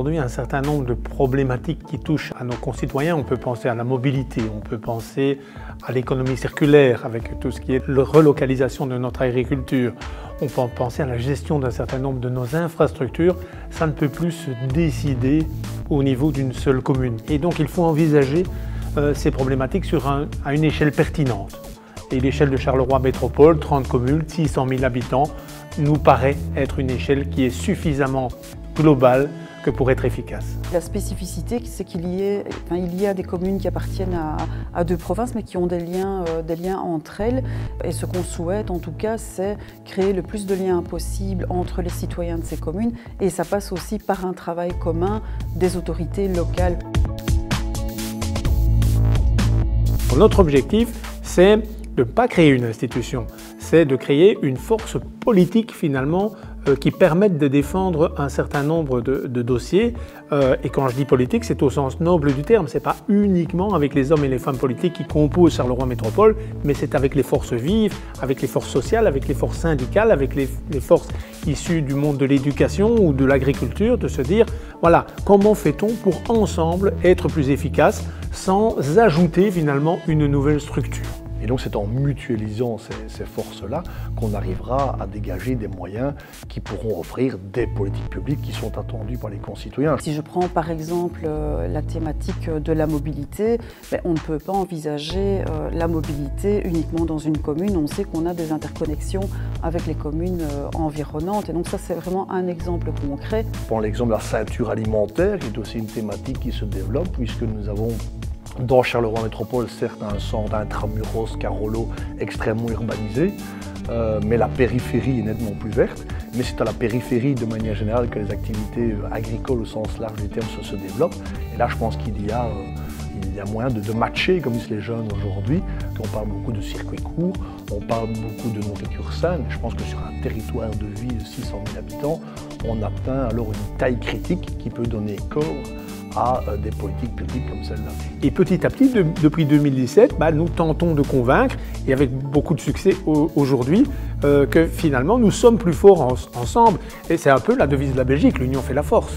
aujourd'hui un certain nombre de problématiques qui touchent à nos concitoyens. On peut penser à la mobilité, on peut penser à l'économie circulaire avec tout ce qui est la relocalisation de notre agriculture. On peut penser à la gestion d'un certain nombre de nos infrastructures. Ça ne peut plus se décider au niveau d'une seule commune. Et donc il faut envisager ces problématiques à une échelle pertinente. Et l'échelle de Charleroi Métropole, 30 communes, 600 000 habitants, nous paraît être une échelle qui est suffisamment globale que pour être efficace. La spécificité, c'est qu'il y a des communes qui appartiennent à deux provinces, mais qui ont des liens entre elles. Et ce qu'on souhaite, en tout cas, c'est créer le plus de liens possible entre les citoyens de ces communes. Et ça passe aussi par un travail commun des autorités locales. Notre objectif, c'est de ne pas créer une institution, c'est de créer une force politique finalement qui permette de défendre un certain nombre de dossiers. Et quand je dis politique, c'est au sens noble du terme, c'est pas uniquement avec les hommes et les femmes politiques qui composent Charleroi Métropole, mais c'est avec les forces vives, avec les forces sociales, avec les forces syndicales, avec les forces issues du monde de l'éducation ou de l'agriculture, de se dire, voilà, comment fait-on pour ensemble être plus efficace sans ajouter finalement une nouvelle structure. Et donc c'est en mutualisant ces forces-là qu'on arrivera à dégager des moyens qui pourront offrir des politiques publiques qui sont attendues par les concitoyens. Si je prends par exemple la thématique de la mobilité, on ne peut pas envisager la mobilité uniquement dans une commune. On sait qu'on a des interconnexions avec les communes environnantes et donc ça c'est vraiment un exemple concret. Je prends l'exemple de la ceinture alimentaire qui est aussi une thématique qui se développe puisque nous avons dans Charleroi Métropole, certes, un centre intramuros, Carolo, extrêmement urbanisé, mais la périphérie est nettement plus verte. Mais c'est à la périphérie, de manière générale, que les activités agricoles au sens large du terme se développent. Et là, je pense qu'il y a moyen de matcher, comme disent les jeunes aujourd'hui. On parle beaucoup de circuits courts, on parle beaucoup de nourriture saine. Je pense que sur un territoire de vie de 600 000 habitants, on atteint alors une taille critique qui peut donner corps à des politiques publiques comme celle-là. Et petit à petit, depuis 2017, nous tentons de convaincre, et avec beaucoup de succès aujourd'hui, que finalement nous sommes plus forts ensemble. Et c'est un peu la devise de la Belgique, l'union fait la force.